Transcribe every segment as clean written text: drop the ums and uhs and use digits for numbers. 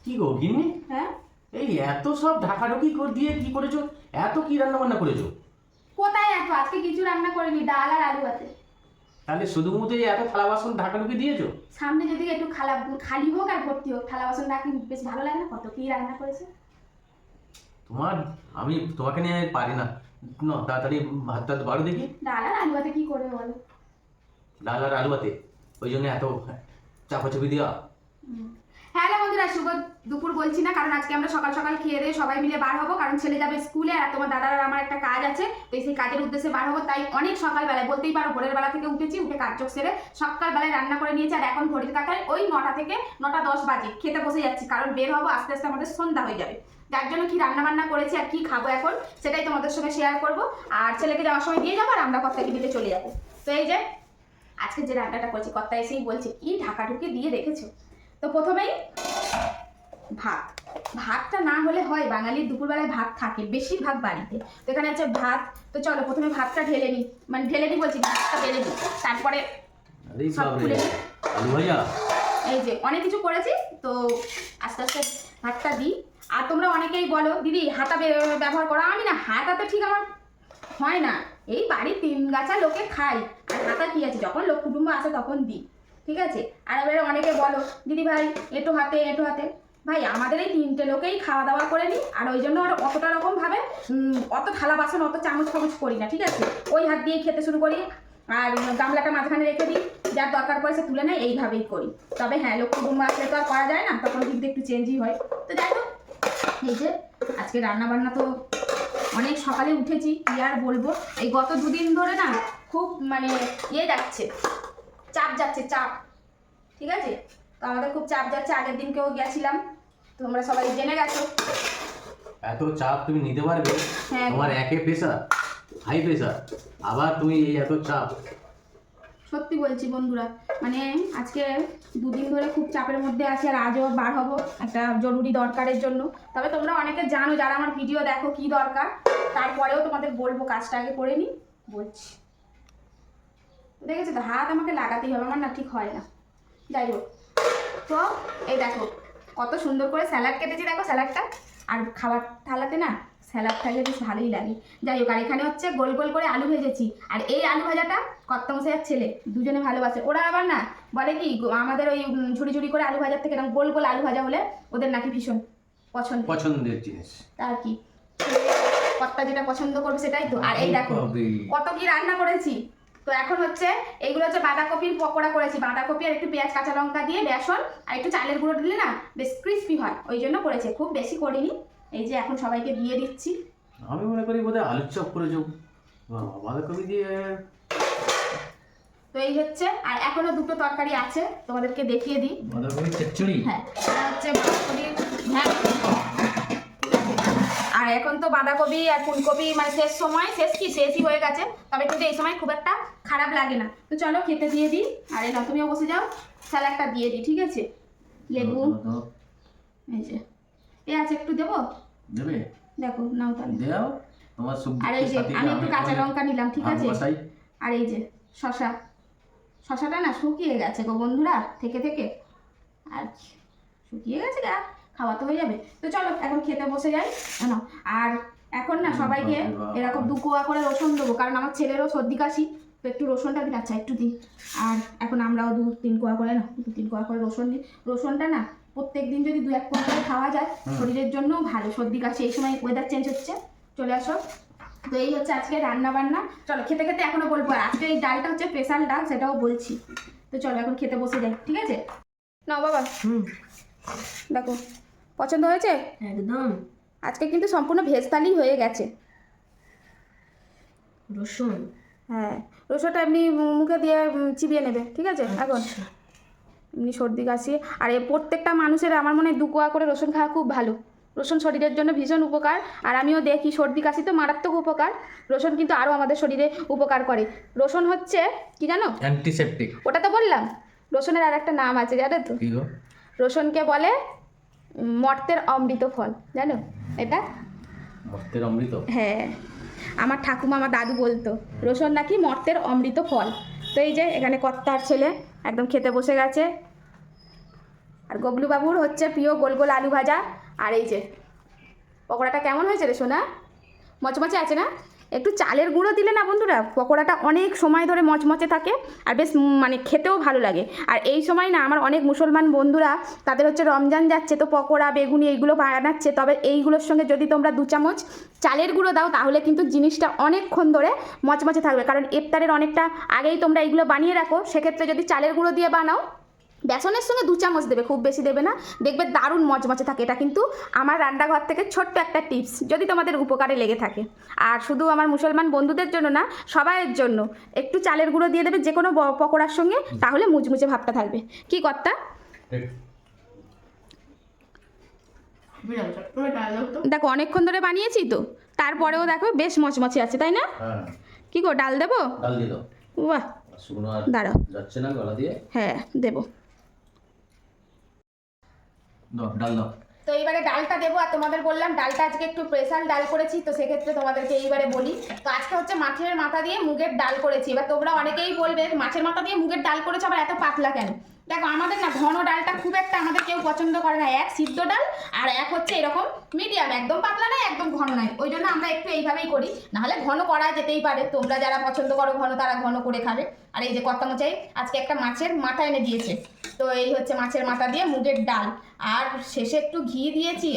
কি গো গিন্নি, হ্যাঁ, এই এত সব ঢাকাঢুকি দিয়ে কি করেছো? এত কি রান্না বান্না করেছো? কোথায় এত? আজকে কিছু রান্না করিনি, ডাল আর আলু আছে। তাহলে শুধুমাত্র এই এত থালা বাসন ঢাকাঢুকি দিয়েছো? সামনে যদি একটু খালি হোক আর ভর্তি হোক, থালা বাসন রাখি, বেশ ভালো লাগে না? কত কি রান্না করেছে। আমি তোমাকে নিয়ে পারি না। না, তাড়াতাড়ি ভাতটা বাড়ো দেখি। ডাল আর আলু ভাতে কি করবে বলো? ডাল আর আলু ভাতে, ওই জন্য এত চাপাচাপি দেওয়া। হ্যাঁ রে বন্ধুরা, শুভ দুপুর বলছি না, কারণ আজকে আমরা সকাল সকাল খেয়ে দিয়ে সবাই মিলে বার হবো, কারণ ছেলে যাবে স্কুলে আর তোমার দাদার আর আমার একটা কাজ আছে, তো সেই কাজের উদ্দেশ্যে বার হবো। তাই অনেক সকালবেলায়, বলতেই পারো ভোরের বেলা থেকে উঠেছি, উঠে কাজযোগ সেরে সকালবেলায় রান্না করে নিয়েছি। আর এখন ঘড়ির কাটায় ওই 9টা থেকে 9টা 10 বাজে, খেতে বসে যাচ্ছি, কারণ বের হবো আস্তে আস্তে আমাদের সন্ধ্যা হয়ে যাবে। যার জন্য কি রান্না বান্না করেছি আর কি খাবো এখন সেটাই তোমাদের সঙ্গে শেয়ার করবো। আর ছেলেকে যাওয়ার সময় দিয়ে যাবো আর আমরা কর্তাকে দিতে চলে যাবো। তো এই যে আজকে যে রান্নাটা করছি, কর্তা এসেই বলছে কি ঢাকাঢুকি দিয়ে রেখেছো। তো প্রথমেই ভাতটা না হলে হয়, বাঙালির দুপুরবেলায় ভাত থাকে বেশিরভাগ বাড়িতে। তো এখানে আছে ভাত। তো চলো প্রথমে ভাতটা ঢেলে নিই, মানে ঢেলে নিই বলছি, ভাতটা ঢেলে নিই, তারপরে সব খুলে নিই। আলু ভাজা, এই যে অনেক কিছু করেছি, তো আস্তে আস্তে ভাতটা দিই। আর তোমরা অনেকেই বলো দিদি হাতা ব্যবহার করো, আমি না হাতাতে ঠিক আমার হয় না, এই বাড়ির 3 গাছা লোকে খাই, আর হাতা কি আছে, যখন লোক কুটুম্ব আসে তখন দিই, ঠিক আছে। আর এবারে অনেকে বলো দিদি ভাই এঁটো হাতে এঁটো হাতে, ভাই আমাদের এই 3টে লোকেই খাওয়া দাওয়া করে নিই, আর ওই জন্য আর অতটা রকমভাবে অত থালা বাসন অত চামচ ফামচ করি না, ঠিক আছে। ওই হাত দিয়েই খেতে শুরু করি, আর গামলাটা মাঝখানে রেখে দিই, যার দরকার পড়ে সে তুলে নেয়, এইভাবেই করি। তবে হ্যাঁ, লোক কুটুম্ব আসলে তো আর করা যায় না, তখন কিন্তু একটু চেঞ্জই হয়। তো যাই হোক, এই যে আজকে রান্না বান্না তো অনেক সকালে উঠেছি, কি আর বলবো, এই গত 2 দিন ধরে না খুব মানে যাচ্ছে, চাপ যাচ্ছে, চাপ, ঠিক আছে। তো আমাদের খুব চাপ যাচ্ছে, আগের দিনকেও গেছিলাম, তোমরা সবাই জেনে গেছো। এত চাপ তুমি নিতে পারবে? হ্যাঁ, তোমার একে প্রেশার, হাই প্রেশার, আবার তুমি এই এত চাপ। সত্যি বলছি বন্ধুরা, মানে আজকে 2 দিন ধরে খুব চাপের মধ্যে আছি, আর আজও বার হবো একটা জরুরি দরকারের জন্য। তবে তোমরা অনেকে জানো, যারা আমার ভিডিও দেখো, কি দরকার, তারপরেও তোমাদের বলবো, কাজটা আগে করে নিই বলছি। দেখেছো তো, হাত আমাকে লাগাতেই হবে, আমার না ঠিক হয় না। যাই হোক, তো এই দেখো কত সুন্দর করে স্যালাড কেটেছি, দেখো স্যালাডটা, আর খাবার থালাতে না স্যালাড থাকলে বেশ ভালোই লাগে। যাই হোক, আর এখানে হচ্ছে গোল গোল করে আলু ভেজেছি, আর এই আলু ভাজাটা কর্তামশাই আর ছেলে দুজনে ভালোবাসে। ওরা আবার না বলে কি, আমাদের ওই ঝুড়ি ঝুড়ি করে আলু ভাজার থেকে এরকম গোল গোল আলু ভাজা হলে ওদের নাকি ভীষণ পছন্দের জিনিস। তার কি, কর্তা যেটা পছন্দ করবে সেটাই তো। আর এই দেখো কত কি রান্না করেছি। তো এখন হচ্ছে এইগুলো হচ্ছে বাঁধাকপির পকোড়া করেছি, বাঁধাকপি আর একটু পেঁয়াজ কাঁচা লঙ্কা দিয়ে, বেসন আর একটু চালের গুঁড়ো দিলে না বেশ ক্রিস্পি হয়, ওই জন্য করেছে, খুব বেশি করিনি। এই যে এখন সবাইকে দিয়ে দিচ্ছি। আমি মনে করি বোধহয় আলুর চপ করেছো, বাঁধাকপি দিয়ে। তো এই হচ্ছে, আর এখনো 2টো তরকারি আছে, তোমাদেরকে দেখিয়ে দিই। বাঁধাকপি চচ্চড়ি, হ্যাঁ, এটা হচ্ছে বাঁধাকপি, হ্যাঁ। আর এখন তো বাঁধাকপি আর ফুলকপি মানে শেষ সময়, শেষই হয়ে গেছে, তবে কিন্তু এই সময় খুব একটা খারাপ লাগে না। তো চলো খেতে দিয়ে দিই, আর এই না তুমিও বসে যাও, স্যালাডটা দিয়ে দিই, ঠিক আছে। লেবু, এই যে আছে, একটু দেবো, দেবে? দেখো নাও তাহলে দাও তোমার সবজি। আর এই যে আমি একটু কাঁচা লঙ্কা নিলাম, ঠিক আছে। আর এই যে শশাটা না শুকিয়ে গেছে গো বন্ধুরা, থেকে থেকে আর শুকিয়ে গেছে গা, খাওয়া তো হয়ে যাবে। তো চলো এখন খেতে বসে যাই। আর এখন না সবাইকে এরকম 2 কোয়া করে রসুন দেবো, কারণ আমার ছেলেরও সর্দি কাশি, তো একটু রসুনটা দিই, আচ্ছা একটু দিই। আর এখন আমরাও 2-3 কোয়া করে, না 2-3 কোয়া করে রসুন দিই। রসুনটা না প্রত্যেক দিন যদি 2-1 কোয়া করে খাওয়া যায়, শরীরের জন্য ভালো। সর্দি কাশি এই সময় ওয়েদার চেঞ্জ হচ্ছে, চলে আসো। তো এই হচ্ছে আজকে রান্না বান্না, চলো খেতে খেতে এখনো বলবো। আর আজকে এই ডালটা হচ্ছে স্পেশাল ডাল, সেটাও বলছি। তো চলো এখন খেতে বসে যাই, ঠিক আছে। নাও বাবা, দেখো পছন্দ হয়েছে একদম। আজকে কিন্তু সম্পূর্ণ ভেজ থালি হয়ে গেছে। রসুন, হ্যাঁ, রসুনটা এমনি মুখে দিয়ে চিবিয়ে নেবে, ঠিক আছে। এখন এমনি সর্দি কাশি, আর এ প্রত্যেকটা মানুষের আমার মনে হয় 2 কোয়া করে রসুন খাওয়া খুব ভালো। রসুন শরীরের জন্য ভীষণ উপকার, আর আমিও দেখি সর্দি কাশি তো মারাত্মক উপকার, রসুন কিন্তু আরও আমাদের শরীরে উপকার করে। রসুন হচ্ছে কি জানো, অ্যান্টিসেপটিক। ওটা তো বললাম, রসুনের আর একটা নাম আছে জানো তো, কি গো? রসুনকে বলে মর্তের অমৃত ফল, জানো এটা? মর্তের অমৃত? হ্যাঁ, আমার ঠাকুমা, আমার দাদু বলতো রসুন নাকি মর্তের অমৃত ফল। তো এই যে এখানে কর্তার ছেলে একদম খেতে বসে গেছে, আর গবলু বাবুর হচ্ছে প্রিয় গোল গোল আলু ভাজা। আর এই যে পকোড়াটা কেমন হয়েছে রে সোনা? মচমচে আছে না? একটু চালের গুঁড়ো দিলে না বন্ধুরা পকোড়াটা অনেক সময় ধরে মচমচে থাকে আর বেশ মানে খেতেও ভালো লাগে। আর এই সময় না আমার অনেক মুসলমান বন্ধুরা তাদের হচ্ছে রমজান যাচ্ছে, তো পকোড়া বেগুনি এইগুলো বানাচ্ছে, তবে এইগুলোর সঙ্গে যদি তোমরা 2 চামচ চালের গুঁড়ো দাও তাহলে কিন্তু জিনিসটা অনেকক্ষণ ধরে মচমচে থাকবে। কারণ ইফতারের অনেকটা আগেই তোমরা এইগুলো বানিয়ে রাখো, সেক্ষেত্রে যদি চালের গুঁড়ো দিয়ে বানাও বেসনের সঙ্গে 2 চামচ দেবে, খুব বেশি দেবে না, দেখবে দারুণ মচমচে থাকে। এটা কিন্তু আমার রান্নাঘর থেকে ছোট্ট একটা টিপস, যদি তোমাদের উপকারে লেগে থাকে। আর শুধু আমার মুসলমান বন্ধুদের জন্য না, সবাইয়ের জন্য একটু চালের গুঁড়ো দিয়ে দেবে যে কোনো পকোড়ার সঙ্গে, তাহলে মুচমুচে ভাবটা থাকবে। কি কর্তা? দেখো অনেকক্ষণ ধরে বানিয়েছি তো, তারপরেও দেখো বেশ মচমচে আছে, তাই না? কি গো, ডাল দেবো? ডাল দিয়ে দাও। বাহ, শুকনো আর দাঁড়াও, যাচ্ছে না গলা দিয়ে। হ্যাঁ দেবো। দাও, ডাল দাও। তো এইবারে ডালটা দেবো। আর তোমাদের বললাম ডালটা আজকে একটু স্পেশাল ডাল করেছি, তো সেক্ষেত্রে তোমাদেরকে এইবারে বলি, তো আজকে হচ্ছে মাছের মাথা দিয়ে মুগের ডাল করেছি। এবার তোমরা অনেকেই বলবে মাছের মাথা দিয়ে মুগের ডাল করেছো আবার এত পাতলা কেন? দেখো আমাদের না ঘন ডালটা খুব একটা আমাদের কেউ পছন্দ করে না, এক সিদ্ধ ডাল আর এক হচ্ছে এরকম মিডিয়াম, একদম পাতলা নয় একদম ঘন নয়, ওই জন্য আমরা একটু এইভাবেই করি। নাহলে ঘন করা যেতেই পারে, তোমরা যারা পছন্দ করো ঘন তারা ঘন করে খাবে। আর এই যে কর্তামশাই আজকে একটা মাছের মাথা এনে দিয়েছে, তো এই হচ্ছে মাছের মাথা দিয়ে মুগের ডাল, আর শেষে একটু ঘি দিয়েছি।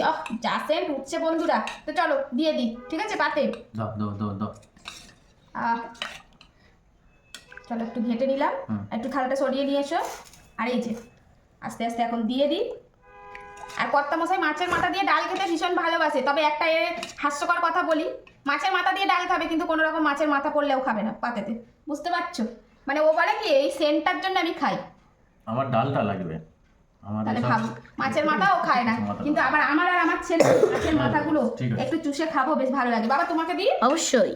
যা সেন্ট উঠছে বন্ধুরা। তো চলো দিয়ে দিই, ঠিক আছে পাতে দাও দাও দাও দাও। চলো একটু ঘেঁটে নিলাম, একটু থালাটা সরিয়ে নিয়ে এসো। আর এই যে আস্তে আস্তে এখন দিয়ে দিই। আর কর্তামশাই মাছের মাথা দিয়ে ডাল খেতে ভীষণ ভালোবাসে, তবে একটা হাস্যকর কথা বলি, মাছের মাথা দিয়ে ডাল খাবে কিন্তু কোনো রকম মাছের মাথা পড়লেও খাবে না পাতেতে, বুঝতে পারছো? মানে ও বলে কি এই সেন্টটার জন্য আমি খাই, আমার ডালটা লাগবে। তাহলে খাবো। মাছের মাথাও খায় না, কিন্তু আবার আমার আর আমার ছেলে মাছের মাথাগুলো একটু চুষে খাবো, বেশ ভালো লাগে। বাবা তোমাকে দিই? অবশ্যই।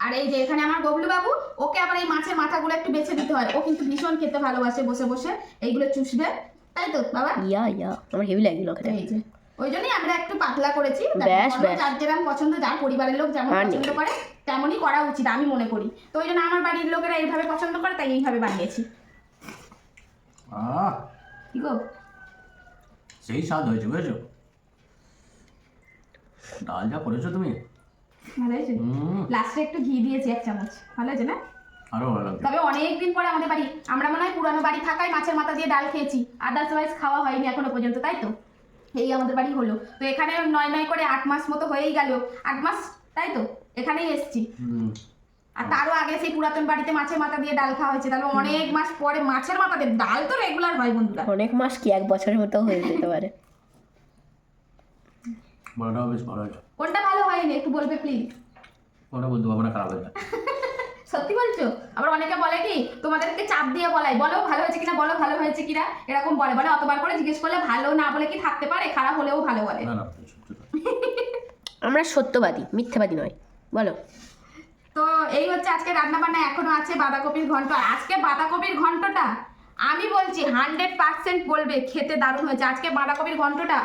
আর এই যে এখানে আমার গবলু বাবু, ওকে আবার এই মাছের মাথাগুলো একটু বেছে দিতে হয়, ও কিন্তু ভীষণ খেতে ভালোবাসে, বসে বসে এইগুলো চুষবে, তাই তো বাবা? ইয়া আমার হেভি লাগলো খেতে। এই যে ওই জন্যই আমরা একটু পাতলা করেছি। বেশ বেশ, যার যেরকম পছন্দ, যার পরিবারের লোক যেমন পছন্দ করে তেমনই করা উচিত আমি মনে করি। তো ওই জন্য আমার বাড়ির লোকেরা এইভাবে পছন্দ করে, তাই এইভাবে বানিয়েছি। কি গো, সেই স্বাদ হয়েছে বুঝেছো? ডাল যা করেছো তুমি, ভালো হয়েছে। লাস্টে একটু ঘি দিয়েছি 1 চামচ, ভালো হয়েছে না? আরো ভালো লাগবে। তবে অনেকদিন পরে আমাদের বাড়ি, আমরা মনে হয় পুরানো বাড়ি থাকায় মাছের মাথা দিয়ে ডাল খেয়েছি, আদার্সওয়াইজ খাওয়া হয়নি এখনো পর্যন্ত, তাই তো? এই আমাদের বাড়ি হলো তো, এখানে 9 করে 8 মাস মতো হয়েই গেল, 8 মাস তাই তো এখানেই এসছি। আর তারও আগে সেই পুরাতন বাড়িতে মাছের মাথা দিয়ে ডাল খাওয়া হয়েছে, তাহলে অনেক মাস পরে মাছের মাথা দিয়ে ডাল তো রেগুলার হয় বন্ধুরা। অনেক মাস কি 1 বছরের মতো হয়ে যেতে পারে। বড়টাও বেশ ভালো হয়েছে। কোনটা ভালো হয়নি একটু বলবে প্লিজ? ওটা বলতে পারবো না, খারাপ হয়েছে। সত্যি বলছো? আবার অনেকে বলে কি তোমাদেরকে চাপ দিয়ে বলাই, বলো ভালো হয়েছে কিনা, বলো ভালো হয়েছে কিনা, এরকম বলে অতবার করে জিজ্ঞেস করলে ভালো না বলে কি থাকতে পারে? খারাপ হলেও ভালো বলে। না না, সত্যি। আমরা সত্যবাদী, মিথ্যাবাদী নয়, বলো। তো এই হচ্ছে আজকে রান্না বান্না, এখনো আছে বাঁধাকপির ঘন্ট। আর আজকে বাঁধাকপির ঘন্টটা আমি বলছি 100% বলবে খেতে দারুণ হয়েছে। আজকে বাঁধাকপির ঘন্টটা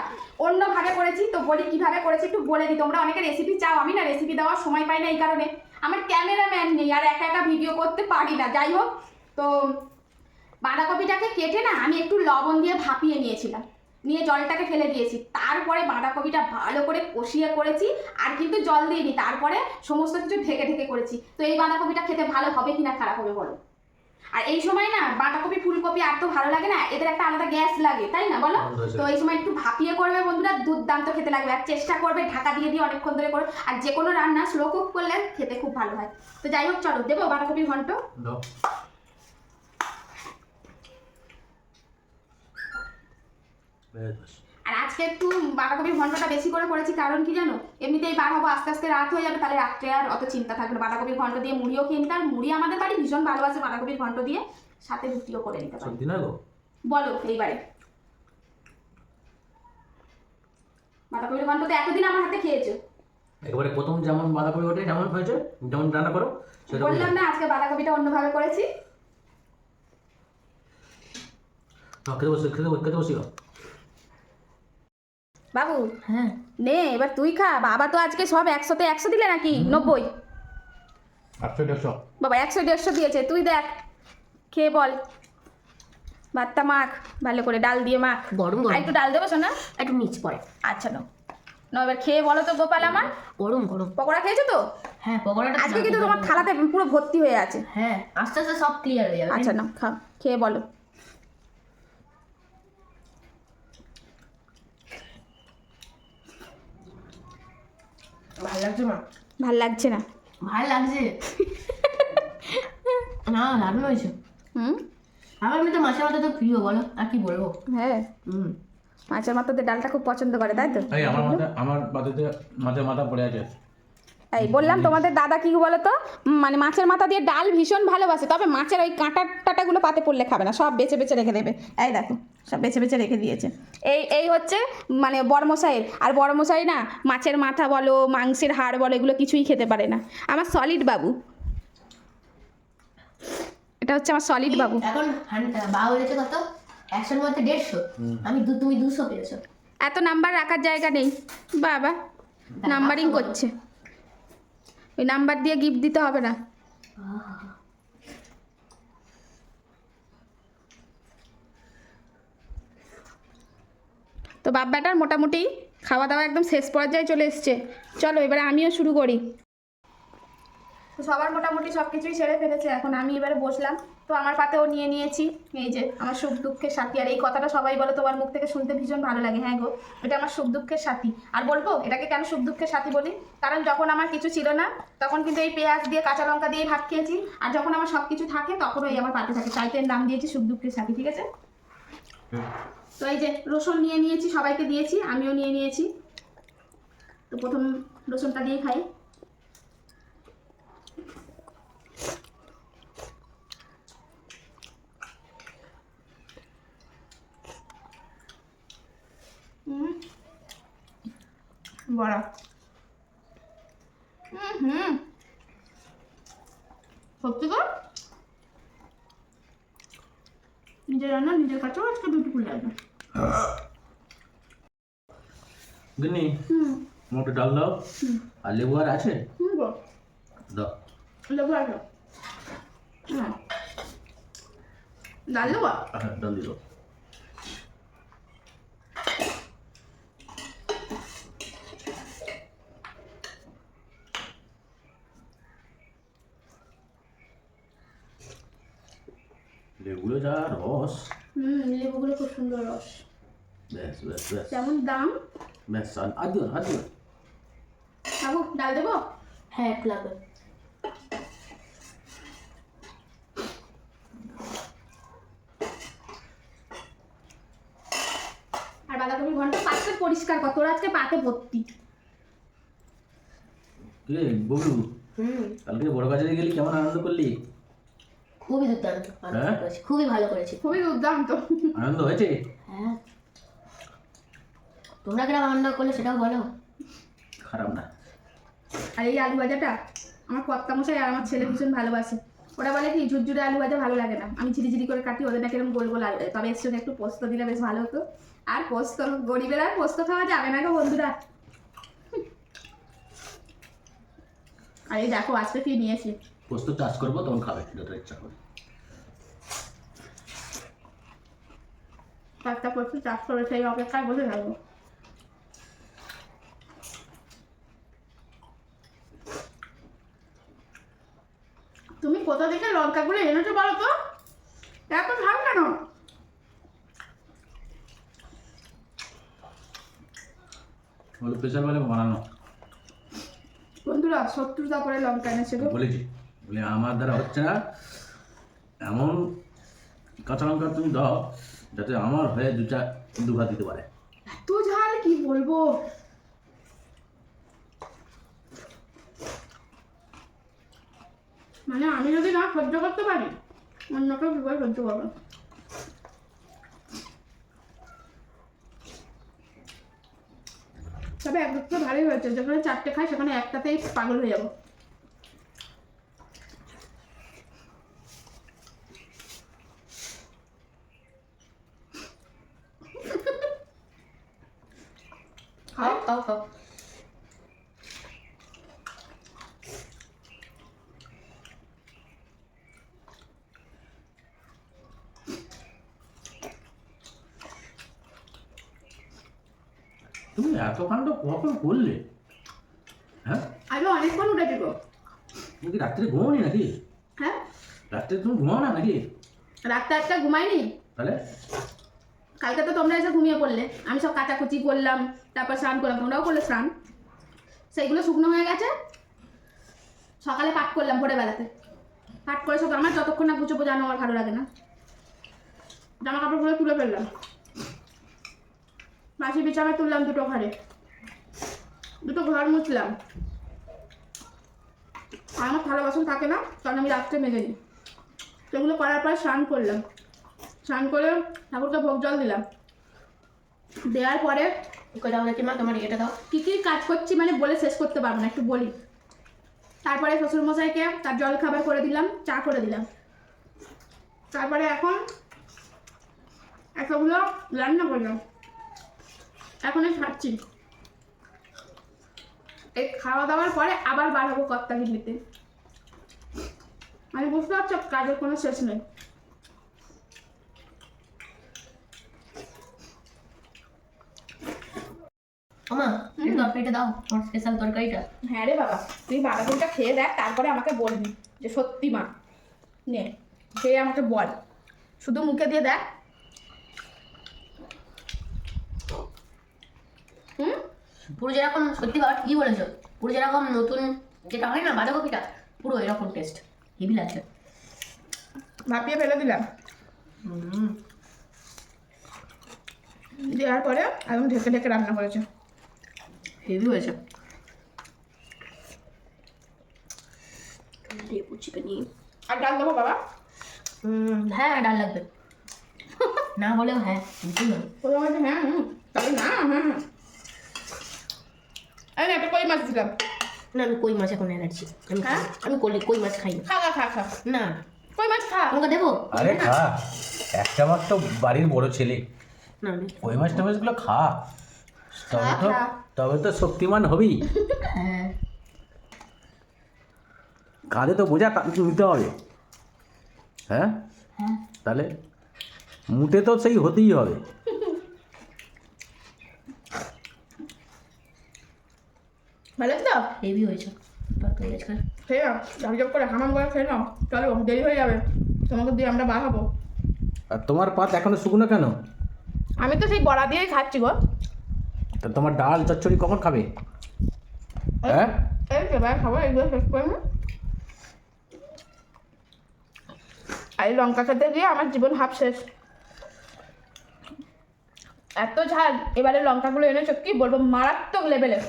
অন্যভাবে করেছি, তো বলি কিভাবে করেছি একটু বলে দিই। তোমরা অনেকে রেসিপি চাও, আমি না রেসিপি দেওয়ার সময় পাই না, এই কারণে আমার ক্যামেরাম্যান নেই আর একা একা ভিডিও করতে পারি না। যাই হোক, তো বাঁধাকপিটাকে কেটে না আমি একটু লবণ দিয়ে ভাপিয়ে নিয়েছিলাম, নিয়ে জলটাকে ফেলে দিয়েছি, তারপরে বাঁধাকপিটা ভালো করে কষিয়ে করেছি, আর কিন্তু জল দিইনি, তারপরে সমস্ত কিছু ঢেকে ঢেকে করেছি। তো এই বাঁধাকপিটা খেতে ভালো হবে কিনা খারাপ হবে বলো? আর এই সময় না বাঁধাকপি ফুলকপি আর তো ভালো লাগে না, এদের একটা আলাদা গ্যাস লাগে, তাই না বলো? তো এই সময় একটু ভাপিয়ে করবে বন্ধুরা, দুর্দান্ত খেতে লাগবে। আর চেষ্টা করবে ঢাকা দিয়ে দিয়ে অনেকক্ষণ ধরে করো, আর যে কোনো রান্না স্লো কুক করলে খেতে খুব ভালো হয়। তো যাই হোক চলো দেবো বাঁধাকপির ঘন্ট। আর আজকে একটু বাঁধাকপির ঘন্টটা বেশি করে করেছি, কারণ কি জানো, এমনিতেই বার হবো, আস্তে আস্তে রাত হয়ে যাবে, তাহলে রাত্রে আর অত চিন্তা থাকবে না। বাঁধাকপির ঘন্ট দিয়ে মুড়িও খেয়ে নিতে, আর মুড়ি আমাদের বাড়ি ভীষণ ভালোবাসে বাঁধাকপির ঘন্ট দিয়ে, সাথে রুটিও করে নিতে পারি। বলো এইবারে বাঁধাকপির ঘন্ট তো এতদিন আমার হাতে খেয়েছো, একেবারে প্রথম যেমন বাঁধাকপি ওঠে যেমন হয়েছে, যেমন রান্না করো বললাম না আজকে বাঁধাকপিটা অন্যভাবে করেছি। খেতে বসি। বাবু হ্যাঁ নে এবার তুই খা। বাবা তো আজকে সব 100-তে 100 দিলে নাকি 90? 100-150 বাবা 100-150 দিয়েছে, তুই দেখ খেয়ে বল। ভাতটা মাখ ভালো করে, ডাল দিয়ে মাখ। গরম আর গরম একটু ডাল দেবো শোনা? একটু নিচ পড়ে। আচ্ছা নাও নাও, এবার খেয়ে বলো তো গোপাল আমার। গরম গরম। পকোড়া খেয়েছো তো? হ্যাঁ পকোড়াটা আজকে কিন্তু তোমার থালাতে পুরো ভর্তি হয়ে আছে। হ্যাঁ আস্তে আস্তে সব ক্লিয়ার হয়ে যাবে। আচ্ছা নাও খাও, খেয়ে বলো। ভালো লাগছে মা? ভাল লাগছে না? ভালো লাগছে। না দারুণ হয়েছে। হুম, আমার এমনিতে মাছের মাথা তো প্রিয়, বলো আর কি বলবো। হ্যাঁ হুম। মাছের মাথাতে ডালটা খুব পছন্দ করে তাই তো? এই আমার বাড়িতে মাথায় মাথা পড়ে আছে। এই বললাম তোমাদের দাদা কি বলো তো, মানে মাছের মাথা দিয়ে ডাল ভীষণ ভালোবাসে, তবে মাছের ওই কাঁটা টাটাগুলো পাতে পড়লে খাবে না, সব বেছে বেছে রেখে দেবে। এই দেখো সব বেছে বেছে রেখে দিয়েছে। এই হচ্ছে মানে বড়মশাইয়ের, আর বড়মশাই না মাছের মাথা বলো মাংসের হাড় বলো এগুলো কিছুই খেতে পারে না। আমার সলিড বাবু, এটা হচ্ছে আমার সলিড বাবু। এখন বা হয়েছে কত? 100-এর মধ্যে 150। তুমি 200 পেয়েছো। এত নাম্বার রাখার জায়গা নেই বাবা, নাম্বারিং করছে। ওই নাম্বার দিয়ে গিফট দিতে হবে না। তো বাপ বেটার মোটামুটি খাওয়া দাওয়া একদম শেষ পর্যায়ে চলে এসছে। চলো এবারে আমিও শুরু করি। তো সবার মোটামুটি সব কিছুই সেরে ফেলেছে, এখন আমি এবারে বসলাম। তো আমার পাতেও নিয়ে নিয়েছি, এই যে আমার সুখ দুঃখের সাথী। আর এই কথাটা সবাই বলে তোমার মুখ থেকে শুনতে ভীষণ ভালো লাগে। হ্যাঁ গো, এটা আমার সুখ দুঃখের সাথী। আর বলবো এটাকে কেন সুখ দুঃখের সাথী বলি, কারণ যখন আমার কিছু ছিল না তখন কিন্তু এই পেঁয়াজ দিয়ে কাঁচা লঙ্কা দিয়ে ভাত খেয়েছি, আর যখন আমার সব কিছু থাকে তখন ওই আমার পাতে থাকে, তাই তো এর নাম দিয়েছি সুখ দুঃখের সাথী। ঠিক আছে? তো এই যে রসুন নিয়ে নিয়েছি, সবাইকে দিয়েছি, আমিও নিয়ে নিয়েছি। তো প্রথম রসুনটা দিয়ে খাই। বড়া সত্যি তো নিজের রান্না নিজের কাছেও আজকে বিউটিফুল লাগবে। গিন্নি মোটে ডাল দাও, আর লেবু আর আছে গো দাও। লেবু আছে, হ্যাঁ ডাল দেবো। হ্যাঁ ডাল দিল। লেবুগুলো যা রস, লেবুগুলো খুব সুন্দর রস। ব্যাস ব্যাস ব্যাস কেমন দাম? ব্যাস আর দিও আর দিও। বাবু ডাল দেবো? হ্যাঁ একটু লাগবে। আর বাঁধাকপি ঘন্ট পাতে পরিষ্কার কর, তোর আজকে পাতে ভর্তি। কে বলু, কালকে বড় বাজারে গেলি কেমন আনন্দ করলি? খুবই দুর্দান্ত হ্যাঁ? করেছি, খুবই ভালো করেছি। খুবই দুর্দান্ত। আনন্দ হয়েছে? হ্যাঁ তোমরা কিরকম আনন্দ করলে সেটাও বলো। খারাপ না। আর এই আলু ভাজাটা আমার কর্তা মশাই আর আমার ছেলে ভীষণ ভালোবাসে। ওরা বলে কি ঝুরঝুরে আলু ভাজা ভালো লাগে না, আমি ঝিরিঝিরি করে কাটি, ওদের নাকি এরকম গোল গোল আলু, তবে এর সঙ্গে একটু পোস্ত দিলে বেশ ভালো হতো। আর পোস্ত গরিবের আর পোস্ত খাওয়া যাবে না গো বন্ধুরা। আর এই দেখো আজকে কি নিয়েছি, পোস্ত চাষ করবো তখন খাবে যত ইচ্ছা করে। একটা পোস্ত চাষ করে সেই অপেক্ষায় বসে থাকবো। তুমি কোথা থেকে লঙ্কাগুলো এনেছো বলো তো, এত ঝাল কেন? বলে প্রেশার বলে বানানো। বন্ধুরা 70টা করে লঙ্কা এনেছে গো। বলেছি বলে আমার দ্বারা হচ্ছে না, এমন কাঁচা লঙ্কা তুমি দাও যাতে আমার হয়ে দু ভাত দিতে পারে। এত ঝাল কি বলবো। মানে আমি যদি না সহ্য করতে পারি অন্য কেউ বিপদ সহ্য করবে। তবে একটু ভালোই হয়েছে, যেখানে 4টে খাই সেখানে একটাতেই পাগল হয়ে যাবো। খাও খাও খাও। তুমি এত কাণ্ড কখন করলে? হ্যাঁ, আমি অনেকক্ষণ উঠেছি গো। তুমি কি রাত্রে ঘুমাওনি নাকি? হ্যাঁ, রাত্রে তুমি ঘুমাও না নাকি? রাতটা একটা ঘুমাইনি। তাহলে কালকে তো তোমরা এসে ঘুমিয়ে পড়লে, আমি সব কাচাকুচি করলাম, তারপর স্নান করলাম, তোমরাও করলে স্নান, সেইগুলো শুকনো হয়ে গেছে। সকালে পাঠ করলাম ভোরবেলাতে, পাঠ করে সব আমার যতক্ষণ না গুছোবো জানো আমার ভালো লাগে না। জামা কাপড়গুলো তুলে ফেললাম, মাসি বিছানা তুললাম, দুটো ঘরে দুটো ঘর মুছলাম। আর আমার থালা বাসন থাকে না, কারণ আমি রাত্রে মেজে নিই। সেগুলো করার পর স্নান করলাম, স্নান করে ঠাকুরকে ভোগ জল দিলাম, দেওয়ার পরে কই দাও দেখি মা তোমার এটা দাও। কী কী কাজ করছি মানে বলে শেষ করতে পারবো না, একটু বলি। তারপরে শ্বশুরমশাইকে তার জল খাবার করে দিলাম, চা করে দিলাম। তারপরে এখন এতগুলো রান্না করলাম, এখনই খাচ্ছি। এই খাওয়া দাওয়ার পরে আবার বার হবো কর্তাগিরিতে। মানে বুঝতে পারছো কাজের কোনো শেষ নেই। ওমা একটু তরকারিটা দাও, আমার স্পেশাল তরকারিটা। হ্যাঁ রে বাবা, তুই বাঁধাকপিটা খেয়ে দেখ, তারপরে আমাকে বলবি যে সত্যি মা। নে খেয়ে আমাকে বল, শুধু মুখে দিয়ে দেখ। হুম, পুরো যেরকম, সত্যি বাবা ঠিকই বলেছো, পুরো যেরকম নতুন যেটা হয় না বাঁধাকপিটা, পুরো এরকম টেস্ট, হেভি লাগছে। ভাপিয়ে ফেলে দিলাম, দেওয়ার পরে একদম ঢেকে ঢেকে রান্না করেছে, হেভি হয়েছে। আর ডাল দেবো বাবা? হ্যাঁ ডাল লাগবে, না বলেও হ্যাঁ বুঝলি না। বললাম যে হ্যাঁ তাহলে না, হ্যাঁ হ্যাঁ। আমি একটা কই মাছ দিলাম। না আমি কই মাছ এখন অ্যালার্জি, আমি হ্যাঁ? আমি কই মাছ খাই না। খা খা খা খা, না কই মাছ খা। তোমাকে দেবো? আরে খা, একটা মাত্র বাড়ির বড় ছেলে, না আমি ওই মাছ টামাছগুলো খা, তবে তো খা। তবে তো শক্তিমান হবি। হ্যাঁ কাঁধে তো বোঝা নিতে হবে। হ্যাঁ, হ্যাঁ তাহলে মুটে তো সেই হতেই হবে। ভালো তো হেভি হয়েছে তরকারি আজকে। খেয়ে নাও, ঝকঝক করে হামাম করে খেয়ে নাও, চলো দেরি হয়ে যাবে, তোমাকে দিয়ে আমরা বার হবো। আর তোমার পাত এখনো শুকনো কেন? আমি তো সেই বড়া দিয়েই খাচ্ছি গো। তা তোমার ডাল চচ্চড়ি কখন খাবে? হ্যাঁ, এই এবার খাবো, এইগুলো শেষ করে না। আর এই লঙ্কা খেতে গিয়ে আমার জীবন হাফ শেষ। এত ঝাল, এবারে লঙ্কাগুলো এনেছো কি বলবো, মারাত্মক লেভেলে।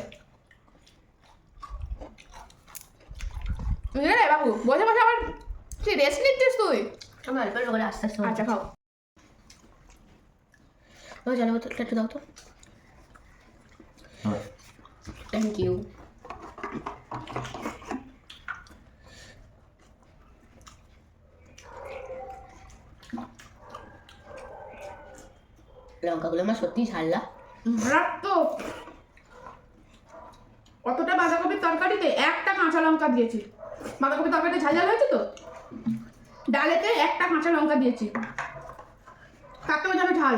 বুঝলে রে বাবু, বসে বসে আমার তুই রেস্ট নিচ্ছিস তুই? আমি অল্প অল্প করে আস্তে আস্তে আচ্ছা খাও। ও জলের বোতলটা একটু দাও তো। Thank you. লঙ্কাগুলো আমার সত্যিই ঝাল্লা। মারাত্মক। কতটা বাঁধাকপির তরকারিতে একটা কাঁচা লঙ্কা দিয়েছি। বাঁধাকপির তরকারিতে ঝাল ঝাল হয়েছে তো, ডালেতে একটা কাঁচা লঙ্কা দিয়েছি, তাতেও যেন ঝাল।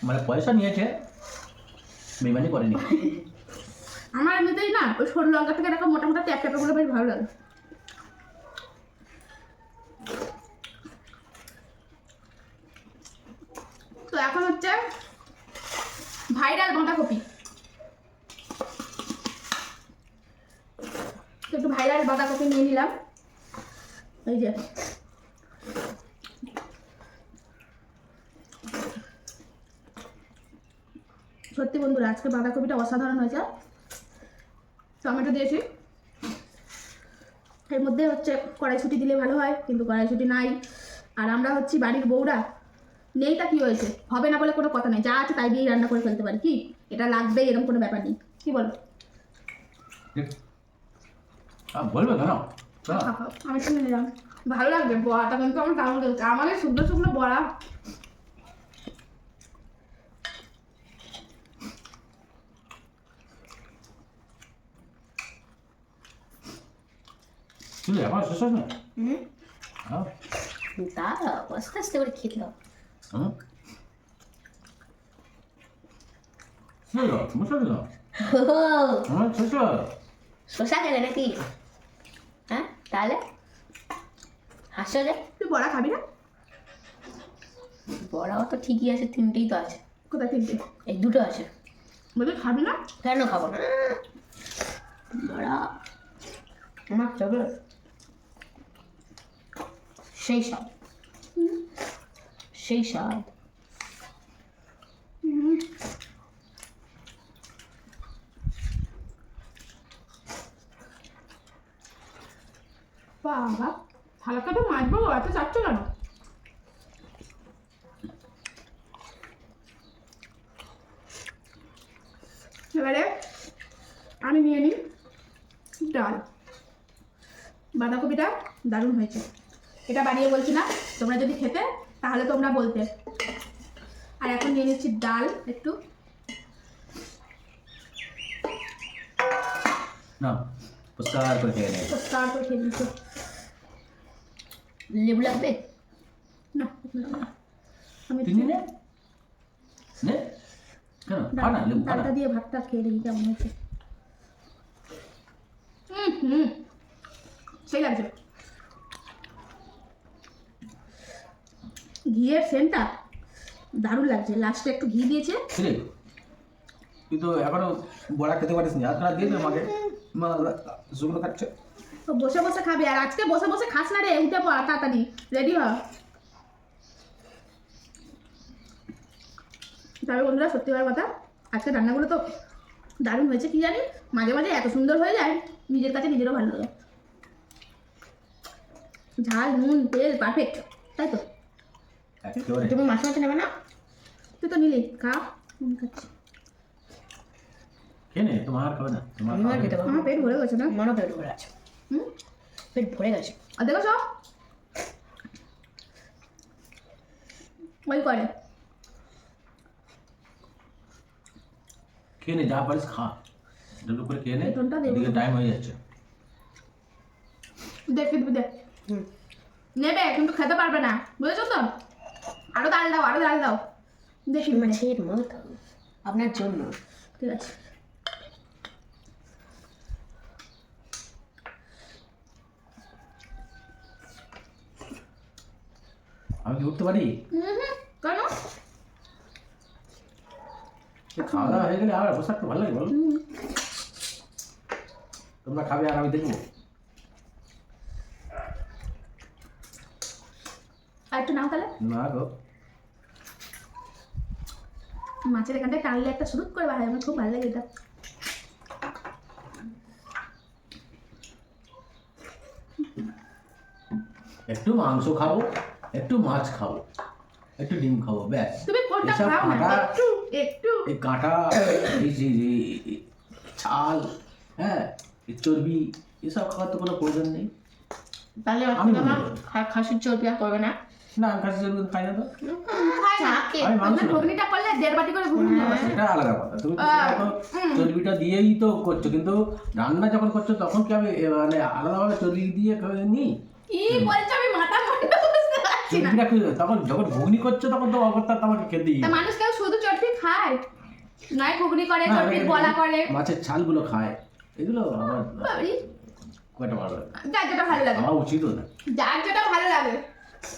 মানে পয়সা নিয়েছে, বেমানি করেনি। আমার এমনিতেই না ওই সরু লঙ্কা থেকে এরকম মোটা মোটা ট্যাপ ট্যাপগুলো বেশ ভালো লাগে। তো এখন হচ্ছে ভাইরাল বাঁধাকপি। তো একটু ভাইরাল বাঁধাকপি নিয়ে নিলাম, এই যে সত্যি বন্ধুরা আজকে বাঁধাকপিটা অসাধারণ হয়েছে। টমেটো দিয়েছি, এর মধ্যে হচ্ছে কড়াইশুঁটি দিলে ভালো হয়, কিন্তু কড়াইশুঁটি নাই। আর আমরা হচ্ছি বাড়ির বউরা, নেইটা কি হয়েছে, হবে না বলে কোনো কথা নেই, যা আছে তাই দিয়েই রান্না করে ফেলতে পারি, কি এটা লাগবে এরকম কোনো ব্যাপার নেই, কি বলো? বলবে কেন? আমি শুনে নিলাম, ভালো লাগবে বড়াটা, কিন্তু আমার দারুণ লেগেছে, আমাদের শুকনো শুকনো বড়া। তুই এখন শেষ হয় না? দাঁড়াও আস্তে আস্তে করে খেতে দাও। মশলা দিল ও, আমার শসা শসা খেলে নাকি? হ্যাঁ তাহলে হাসো যে তুই বড়া খাবি না? বড়াও তো ঠিকই আছে, তিনটেই তো আছে। কোথায় তিনটে? এই দুটো আছে। বলি খাবি না? কেন খাবো না? বড়া আমার ফেভারিট। সেই স্বাদ, সেই স্বাদ। বাবা থালাটা তো মাজবো, এত চাচ্ছ কেন? এবারে আমি নিয়ে নিই ডাল। বাঁধাকপিটা দারুণ হয়েছে, এটা বানিয়ে বলছি না, তোমরা যদি খেতে তাহলে তোমরা বলতে। আর এখন নিয়ে নিচ্ছি ডাল একটু। না পরিষ্কার করে খেয়ে নেই পরিষ্কার করে খেয়ে নিচ্ছি। লেবু লাগবে? না আমি তিনি নে নে কেন খা না লেবু খা না ডালটা দিয়ে ভাতটা খেয়ে দেখি কেমন হয়েছে। হুম সেই লাগছে। ঘিয়ের সেন্টটা দারুণ লাগছে, লাস্টে একটু ঘি দিয়েছে। রে তুই তো এখনো বড়া খেতে পারিস নি, আর দিয়ে দে আমাকে মা শুকনো খাচ্ছে। তো বসে বসে খাবে, আর আজকে বসে বসে খাস না রে, উঠে পড় তাড়াতাড়ি, রেডি হ। তবে বন্ধুরা সত্যি কথা কথা, আজকে রান্নাগুলো তো দারুণ হয়েছে। কি জানি মাঝে মাঝে এত সুন্দর হয়ে যায়, নিজের কাছে নিজেরও ভালো লাগে। ঝাল নুন তেল পারফেক্ট, তাই তো? একেবারে তুমি মাছ মাছ নেবে না? তুই তো নিলি, খা। আমি খাচ্ছি। খেয়ে নে, তোমার আর খাবে না, তোমার আমি আর খেতে পারবো আমার না। পেট ভরে গেছে না? আমারও পেট ভরে আছে, হুম, পেট ভরে গেছে। আর দেখো সব ওই করে। খেয়ে নে, যা পারিস খা, একটু করে খেয়ে নে, বেতনটা দেবো। এদিকে টাইম হয়ে যাচ্ছে। দেখ কিন্তু দেখ, হুম, নেবে কিন্তু খেতে পারবে না, বুঝেছো তো? আরো ডাল দাও, আরো ডাল দাও। দেখি মাছের মাথা আপনার জন্য। ঠিক আছে। আমি কি উঠতে পারি? কেন? খাওয়া দাওয়া হয়ে গেলে আর বসে থাকতে ভালো লাগে বলো? তোমরা খাবে আর আমি দেখবো। আর একটু নাও তাহলে। না গো, মাছের এখানটায় টানলে একটা শুরু করে বার হয়, আমার খুব ভালো লাগে এটা। একটু মাংস খাবো, একটু মাছ খাবো, একটু ডিম খাবো, ব্যাস। তুমি কোনটা এসব খাও না? কাঁটা, একটু একটু এই কাঁটা, এই ছাল, হ্যাঁ, এই চর্বি, এসব খাওয়ার তো কোনো প্রয়োজন নেই। তাহলে আমি আমার বলবো। খাসির চর্বি আর করবে না? না আমি খাসি চর্বি খাই না তো। খাই না। চাকে আমি মাংস আমরা খাই। ঘুগনিটা করলে 1.5 বাটি করে ঘুগনি খাবো। সেটা আলাদা কথা, তুমি তো সেটা তো চর্বিটা দিয়েই তো করছো, কিন্তু রান্না যখন করছো তখন কি আমি মানে আলাদাভাবে চর্বি দিয়ে নিই? কি বলছো, আমি মাথা মোটা বুঝতে পারছি না। চর্বিটা তখন যখন ঘুগনি করছো তখন তো অগত্যা তোমাকে খেতেই তা হবে। মানুষ কেউ শুধু চটপি খায়, নয় ঘুগনি করে, না, চটপির বলা করে। মাছের ছালগুলো খায়, এগুলো আমার বাবারি, খুব একটা ভালো লাগে না। যার যেটা ভালো লাগে, খাওয়া উচিতও না। যার যেটা ভালো লাগে।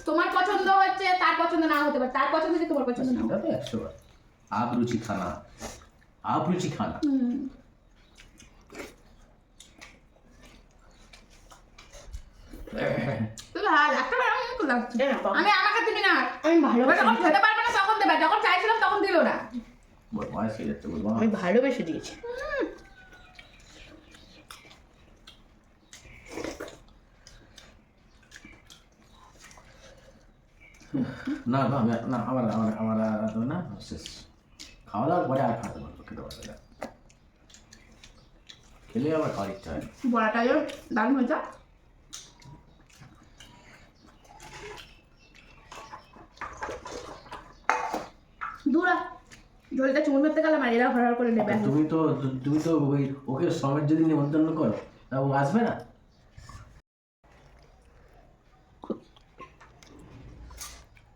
তোমার পছন্দ হচ্ছে, তার পছন্দ না হতে পারে, তার পছন্দ হচ্ছে তোমার পছন্দ না। সেটা তো 100 বার। आप रुचि खाना, आप रुचि खाना। হুম। তুই ভালো একটা বার আমার মুখ লাগছে। দে না বাবা। আমি আমাকে দিবি না, আমি এবার ভালোবেসে যখন খেতে পারবে না তখন দেবে, যখন চাইছিলাম তখন দিল না। বদমাইশ হয়ে যাচ্ছে, বলবো আমি ভালোবেসে দিয়েছি। না না আমি না আমার আমার আমার আর না শেষ। খাওয়া দাওয়ার পরে আর খেতে পারবো না। খেলে আবার খাওয়ার ইচ্ছা হয়। বড়াটা যে দারুণ হয়েছে। দূরা ঝোলটা চুমুর মারতে গেলাম আর এরা হড়ার করে নেবে। তুমি তো ওই ওকে সমেত যদি নিমন্ত্রণ করো তা ও আসবে না।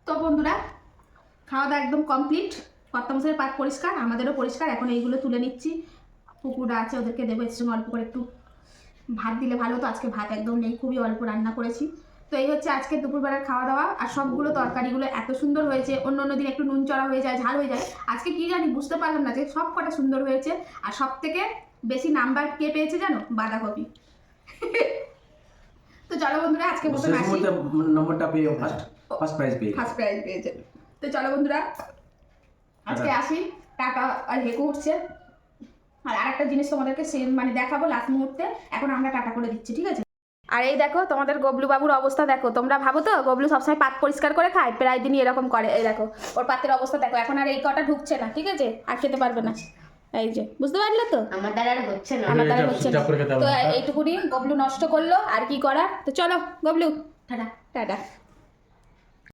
তো বন্ধুরা, খাওয়া দাওয়া একদম কমপ্লিট। কর্তামশাইয়ের পাত পরিষ্কার, আমাদেরও পরিষ্কার। এখন এইগুলো তুলে নিচ্ছি, কুকুররা আছে ওদেরকে দেবো, এর সঙ্গে অল্প করে একটু ভাত দিলে ভালো হতো। আজকে ভাত একদম নেই, খুবই অল্প রান্না করেছি। তো এই হচ্ছে আজকে দুপুরবেলার খাওয়া দাওয়া। আর সবগুলো তরকারিগুলো এত সুন্দর হয়েছে, অন্য অন্য দিন একটু নুন চড়া হয়ে যায়, ঝাল হয়ে যায়, আজকে কি জানি বুঝতে পারলাম না যে সব কটা সুন্দর হয়েছে। আর সব থেকে বেশি নাম্বার কে পেয়েছে জানো? বাঁধাকপি। তো চলো বন্ধুরা আজকে মতন শেষ আসি। মুহূর্তে নম্বরটা পেয়ে ফার্স্ট প্রাইজ পেয়ে ফার্স্ট প্রাইজ পেয়েছে। তো চলো বন্ধুরা আজকে আসি, টাকা আর হেঁকু উঠছে। আর আরেকটা জিনিস তোমাদেরকে মানে দেখাবো লাস্ট মুহূর্তে, এখন আমরা টাটা করে দিচ্ছি, ঠিক আছে? আর এই দেখো তোমাদের গবলু বাবুর অবস্থা দেখো। তোমরা ভাবো তো গবলু সবসময় পাত পরিষ্কার করে খায়, প্রায় দিনই এরকম করে। এই দেখো ওর পাতের অবস্থা দেখো, এখন আর এই কটা ঢুকছে না, ঠিক আছে? আর খেতে পারবে না। এই যে বুঝতে পারলে তো, আমার দ্বারা আর হচ্ছে না। আমার দ্বারা এটা হচ্ছে না। ঠিকঠাক করে খেতে হবে তো না। এইটুকুনি গবলু নষ্ট করলো, আর কি করার। তো চলো গবলু, টাটা। টাটা।